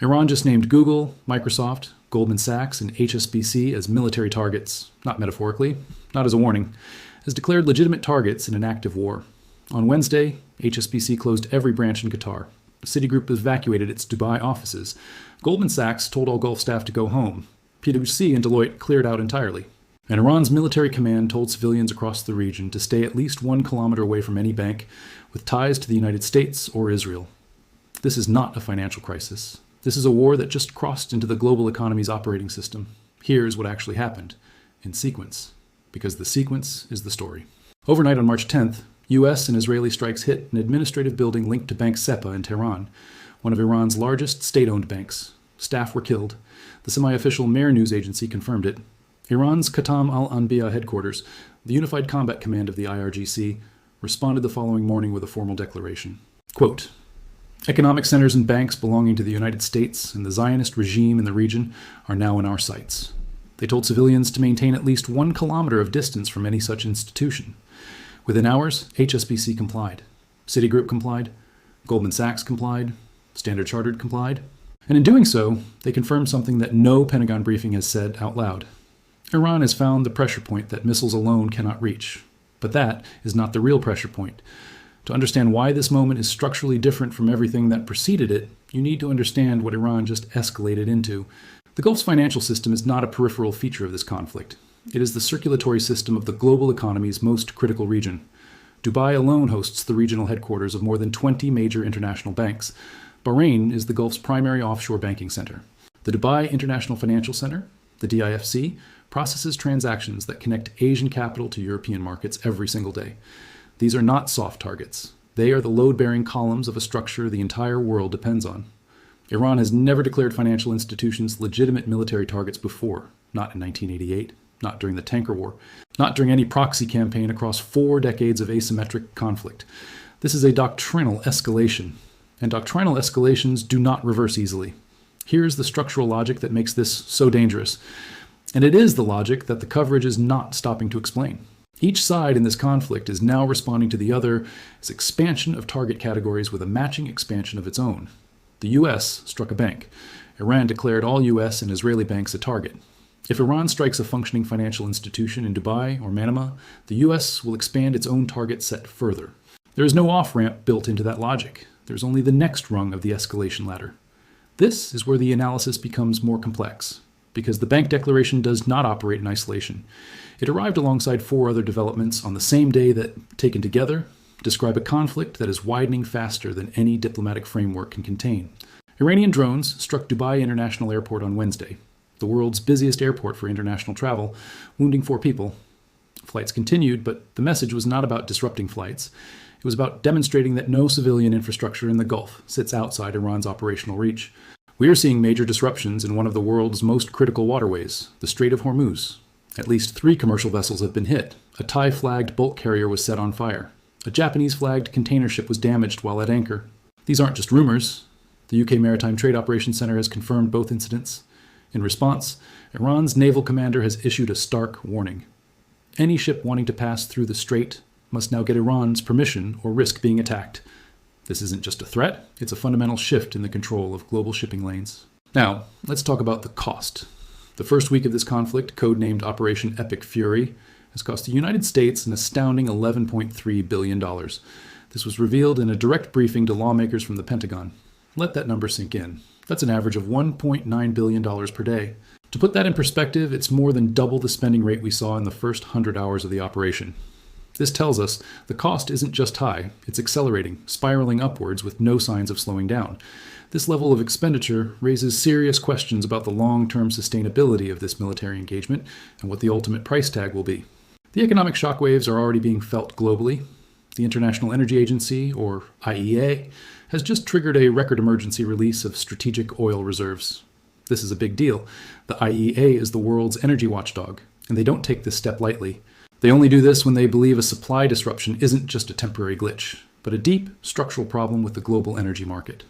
Iran just named Google, Microsoft, Goldman Sachs, and HSBC as military targets, not metaphorically, not as a warning, has declared legitimate targets in an active war. On Wednesday, HSBC closed every branch in Qatar. Citigroup evacuated its Dubai offices. Goldman Sachs told all Gulf staff to go home. PwC and Deloitte cleared out entirely. And Iran's military command told civilians across the region to stay at least 1 kilometer away from any bank with ties to the United States or Israel. This is not a financial crisis. This is a war that just crossed into the global economy's operating system. Here's what actually happened, in sequence, because the sequence is the story. Overnight on March 10th, U.S. and Israeli strikes hit an administrative building linked to Bank SEPA in Tehran, one of Iran's largest state-owned banks. Staff were killed. The semi-official Mehr news agency confirmed it. Iran's Khatam al-Anbiya headquarters, the unified combat command of the IRGC, responded the following morning with a formal declaration. Quote, "Economic centers and banks belonging to the United States and the Zionist regime in the region are now in our sights." They told civilians to maintain at least 1 kilometer of distance from any such institution. Within hours, HSBC complied. Citigroup complied. Goldman Sachs complied. Standard Chartered complied. And in doing so, they confirmed something that no Pentagon briefing has said out loud. Iran has found the pressure point that missiles alone cannot reach. But that is not the real pressure point. To understand why this moment is structurally different from everything that preceded it, you need to understand what Iran just escalated into. The Gulf's financial system is not a peripheral feature of this conflict. It is the circulatory system of the global economy's most critical region. Dubai alone hosts the regional headquarters of more than 20 major international banks. Bahrain is the Gulf's primary offshore banking center. The Dubai International Financial Center, the DIFC, processes transactions that connect Asian capital to European markets every single day. These are not soft targets. They are the load-bearing columns of a structure the entire world depends on. Iran has never declared financial institutions legitimate military targets before, not in 1988, not during the Tanker War, not during any proxy campaign across 4 decades of asymmetric conflict. This is a doctrinal escalation, and doctrinal escalations do not reverse easily. Here's the structural logic that makes this so dangerous. And it is the logic that the coverage is not stopping to explain. Each side in this conflict is now responding to the other as expansion of target categories with a matching expansion of its own. The U.S. struck a bank. Iran declared all U.S. and Israeli banks a target. If Iran strikes a functioning financial institution in Dubai or Manama, the U.S. will expand its own target set further. There is no off-ramp built into that logic. There's only the next rung of the escalation ladder. This is where the analysis becomes more complex, because the bank declaration does not operate in isolation. It arrived alongside 4 other developments on the same day that, taken together, describe a conflict that is widening faster than any diplomatic framework can contain. Iranian drones struck Dubai International Airport on Wednesday, the world's busiest airport for international travel, wounding 4 people. Flights continued, but the message was not about disrupting flights. It was about demonstrating that no civilian infrastructure in the Gulf sits outside Iran's operational reach. We are seeing major disruptions in one of the world's most critical waterways, the Strait of Hormuz. At least 3 commercial vessels have been hit. A Thai-flagged bulk carrier was set on fire. A Japanese-flagged container ship was damaged while at anchor. These aren't just rumors. The UK Maritime Trade Operations Center has confirmed both incidents. In response, Iran's naval commander has issued a stark warning. Any ship wanting to pass through the strait must now get Iran's permission or risk being attacked. This isn't just a threat, it's a fundamental shift in the control of global shipping lanes. Now, let's talk about the cost. The first week of this conflict, codenamed Operation Epic Fury, has cost the United States an astounding $11.3 billion. This was revealed in a direct briefing to lawmakers from the Pentagon. Let that number sink in. That's an average of $1.9 billion per day. To put that in perspective, it's more than double the spending rate we saw in the first 100 hours of the operation. This tells us the cost isn't just high, it's accelerating, spiraling upwards with no signs of slowing down. This level of expenditure raises serious questions about the long-term sustainability of this military engagement and what the ultimate price tag will be. The economic shockwaves are already being felt globally. The International Energy Agency, or IEA, has just triggered a record emergency release of strategic oil reserves. This is a big deal. The IEA is the world's energy watchdog, and they don't take this step lightly. They only do this when they believe a supply disruption isn't just a temporary glitch, but a deep structural problem with the global energy market.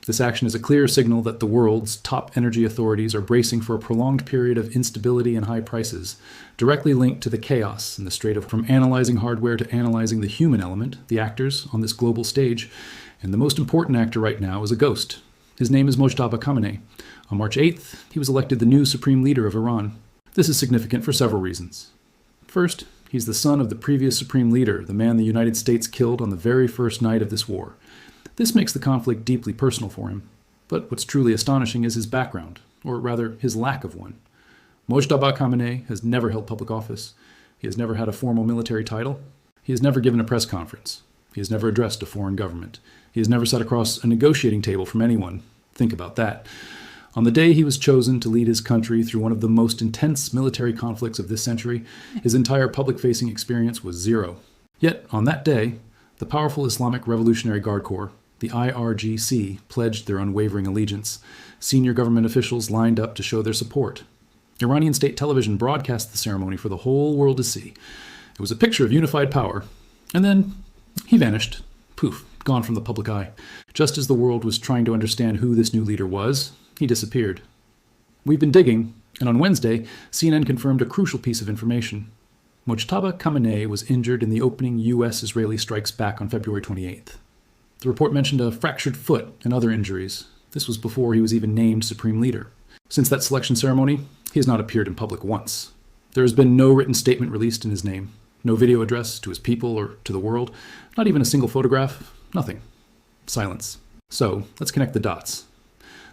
This action is a clear signal that the world's top energy authorities are bracing for a prolonged period of instability and high prices, directly linked to the chaos in the Strait of from analyzing hardware to analyzing the human element, the actors on this global stage. And the most important actor right now is a ghost. His name is Mojtaba Khamenei. On March 8th, he was elected the new supreme leader of Iran. This is significant for several reasons. First, he's the son of the previous supreme leader, the man the United States killed on the very first night of this war. This makes the conflict deeply personal for him. But what's truly astonishing is his background, or rather, his lack of one. Mojtaba Khamenei has never held public office. He has never had a formal military title. He has never given a press conference. He has never addressed a foreign government. He has never sat across a negotiating table from anyone. Think about that. On the day he was chosen to lead his country through one of the most intense military conflicts of this century, his entire public-facing experience was zero. Yet, on that day, the powerful Islamic Revolutionary Guard Corps, the IRGC, pledged their unwavering allegiance. Senior government officials lined up to show their support. Iranian state television broadcast the ceremony for the whole world to see. It was a picture of unified power. And then he vanished. Poof, gone from the public eye. Just as the world was trying to understand who this new leader was, he disappeared. We've been digging, and on Wednesday, CNN confirmed a crucial piece of information. Mojtaba Khamenei was injured in the opening U.S.-Israeli strikes back on February 28th. The report mentioned a fractured foot and other injuries. This was before he was even named supreme leader. Since that selection ceremony, he has not appeared in public once. There has been no written statement released in his name, no video address to his people or to the world, not even a single photograph, nothing. Silence. So, let's connect the dots.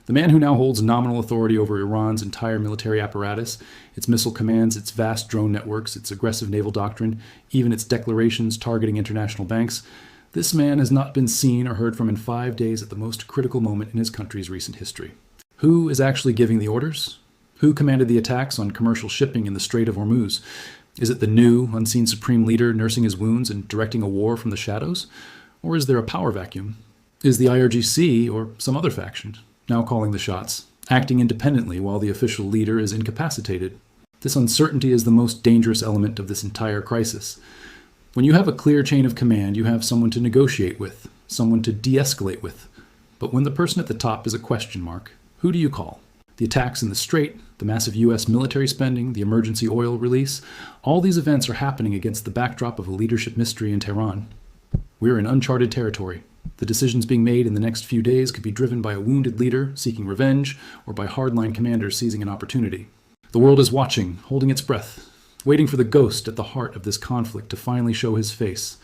The man who now holds nominal authority over Iran's entire military apparatus, its missile commands, its vast drone networks, its aggressive naval doctrine, even its declarations targeting international banks, this man has not been seen or heard from in 5 days at the most critical moment in his country's recent history. Who is actually giving the orders? Who commanded the attacks on commercial shipping in the Strait of Hormuz? Is it the new, unseen supreme leader nursing his wounds and directing a war from the shadows? Or is there a power vacuum? Is the IRGC or some other faction now calling the shots, acting independently while the official leader is incapacitated? This uncertainty is the most dangerous element of this entire crisis. When you have a clear chain of command, you have someone to negotiate with, someone to de-escalate with. But when the person at the top is a question mark, who do you call? The attacks in the Strait, the massive U.S. military spending, the emergency oil release, all these events are happening against the backdrop of a leadership mystery in Tehran. We're in uncharted territory. The decisions being made in the next few days could be driven by a wounded leader seeking revenge or by hardline commanders seizing an opportunity. The world is watching, holding its breath, waiting for the ghost at the heart of this conflict to finally show his face.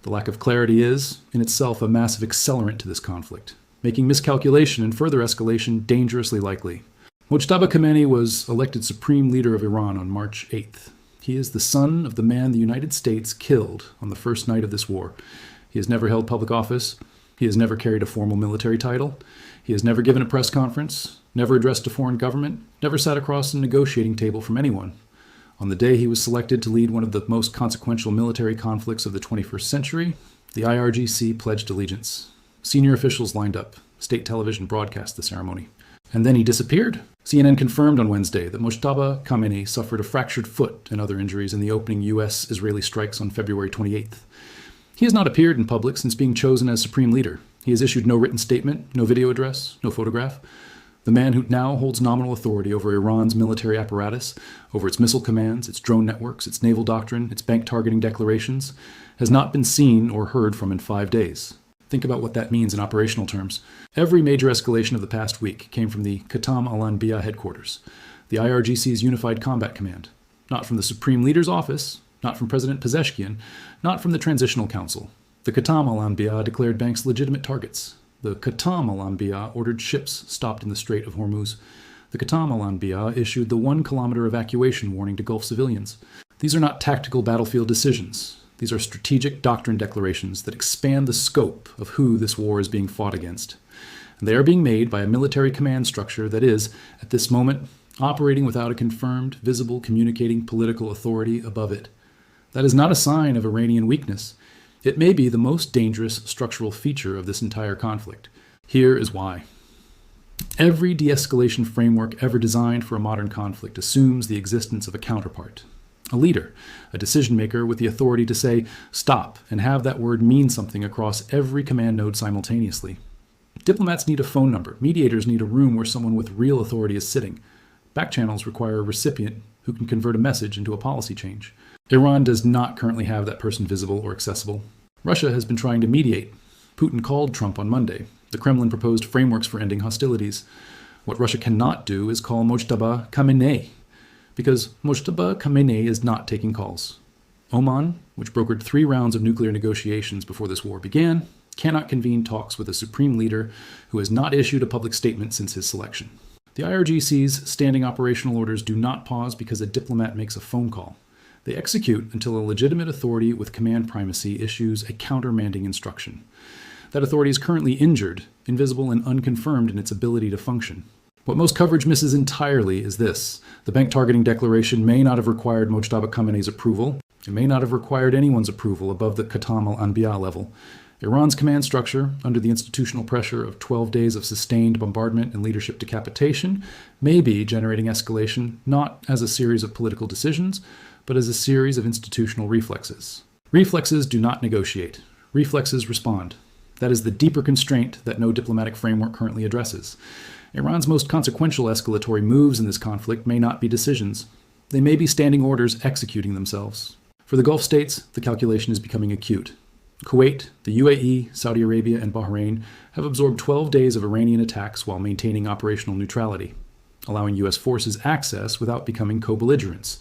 The lack of clarity is, in itself, a massive accelerant to this conflict, making miscalculation and further escalation dangerously likely. Mojtaba Khamenei was elected supreme leader of Iran on March 8th. He is the son of the man the United States killed on the first night of this war. He has never held public office. He has never carried a formal military title. He has never given a press conference, never addressed a foreign government, never sat across a negotiating table from anyone. On the day he was selected to lead one of the most consequential military conflicts of the 21st century, the IRGC pledged allegiance. Senior officials lined up. State television broadcast the ceremony. And then he disappeared. CNN confirmed on Wednesday that Mojtaba Khamenei suffered a fractured foot and other injuries in the opening U.S.-Israeli strikes on February 28th. He has not appeared in public since being chosen as supreme leader. He has issued no written statement, no video address, no photograph. The man who now holds nominal authority over Iran's military apparatus, over its missile commands, its drone networks, its naval doctrine, its bank targeting declarations, has not been seen or heard from in 5 days. Think about what that means in operational terms. Every major escalation of the past week came from the Khatam al-Anbiya headquarters, the IRGC's Unified Combat Command, not from the Supreme Leader's office, not from President Pezeshkian, not from the Transitional Council. The Khatam al-Anbiya declared banks legitimate targets. The Khatam al-Anbiya ordered ships stopped in the Strait of Hormuz. The Khatam al-Anbiya issued the 1-kilometer evacuation warning to Gulf civilians. These are not tactical battlefield decisions. These are strategic doctrine declarations that expand the scope of who this war is being fought against. And they are being made by a military command structure that is, at this moment, operating without a confirmed, visible, communicating political authority above it. That is not a sign of Iranian weakness. It may be the most dangerous structural feature of this entire conflict. Here is why. Every de-escalation framework ever designed for a modern conflict assumes the existence of a counterpart, a leader, a decision-maker with the authority to say, stop, and have that word mean something across every command node simultaneously. Diplomats need a phone number. Mediators need a room where someone with real authority is sitting. Backchannels require a recipient who can convert a message into a policy change. Iran does not currently have that person visible or accessible. Russia has been trying to mediate. Putin called Trump on Monday. The Kremlin proposed frameworks for ending hostilities. What Russia cannot do is call Mojtaba Khamenei, because Mojtaba Khamenei is not taking calls. Oman, which brokered 3 rounds of nuclear negotiations before this war began, cannot convene talks with a supreme leader who has not issued a public statement since his selection. The IRGC's standing operational orders do not pause because a diplomat makes a phone call. They execute until a legitimate authority with command primacy issues a countermanding instruction. That authority is currently injured, invisible, and unconfirmed in its ability to function. What most coverage misses entirely is this. The bank targeting declaration may not have required Mojtaba Khamenei's approval. It may not have required anyone's approval above the Khatam al-Anbiya level. Iran's command structure, under the institutional pressure of 12 days of sustained bombardment and leadership decapitation, may be generating escalation not as a series of political decisions, but as a series of institutional reflexes. Reflexes do not negotiate. Reflexes respond. That is the deeper constraint that no diplomatic framework currently addresses. Iran's most consequential escalatory moves in this conflict may not be decisions. They may be standing orders executing themselves. For the Gulf states, the calculation is becoming acute. Kuwait, the UAE, Saudi Arabia, and Bahrain have absorbed 12 days of Iranian attacks while maintaining operational neutrality, allowing U.S. forces access without becoming co-belligerents.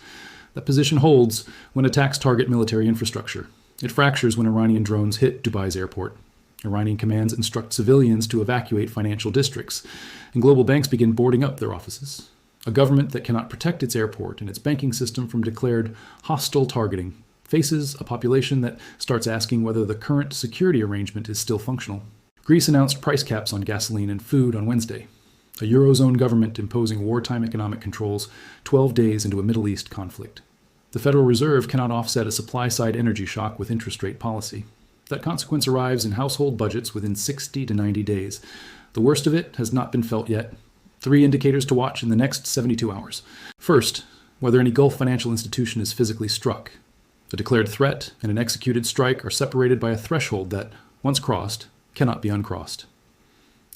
That position holds when attacks target military infrastructure. It fractures when Iranian drones hit Dubai's airport. Iranian commands instruct civilians to evacuate financial districts, and global banks begin boarding up their offices. A government that cannot protect its airport and its banking system from declared hostile targeting faces a population that starts asking whether the current security arrangement is still functional. Greece announced price caps on gasoline and food on Wednesday. A Eurozone government imposing wartime economic controls 12 days into a Middle East conflict. The Federal Reserve cannot offset a supply-side energy shock with interest rate policy. That consequence arrives in household budgets within 60 to 90 days. The worst of it has not been felt yet. 3 indicators to watch in the next 72 hours. First, whether any Gulf financial institution is physically struck. A declared threat and an executed strike are separated by a threshold that, once crossed, cannot be uncrossed.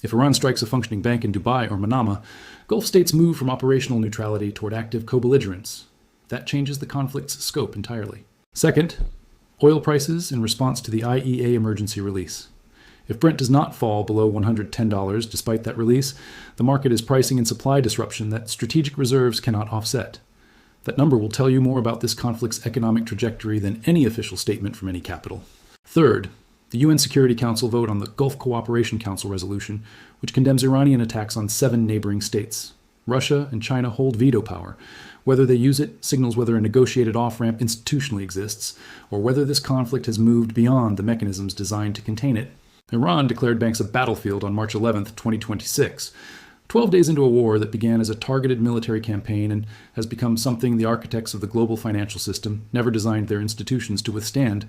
If Iran strikes a functioning bank in Dubai or Manama, Gulf states move from operational neutrality toward active co-belligerence. That changes the conflict's scope entirely. Second, oil prices in response to the IEA emergency release. If Brent does not fall below $110 despite that release, the market is pricing in supply disruption that strategic reserves cannot offset. That number will tell you more about this conflict's economic trajectory than any official statement from any capital. Third, the UN Security Council vote on the Gulf Cooperation Council resolution, which condemns Iranian attacks on 7 neighboring states. Russia and China hold veto power. Whether they use it signals whether a negotiated off-ramp institutionally exists, or whether this conflict has moved beyond the mechanisms designed to contain it. Iran declared banks a battlefield on March 11, 2026. 12 days into a war that began as a targeted military campaign and has become something the architects of the global financial system never designed their institutions to withstand.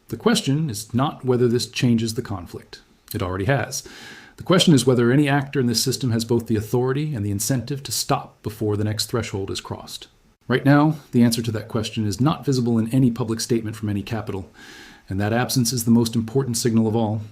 The question is not whether this changes the conflict. It already has. The question is whether any actor in this system has both the authority and the incentive to stop before the next threshold is crossed. Right now, the answer to that question is not visible in any public statement from any capital, and that absence is the most important signal of all.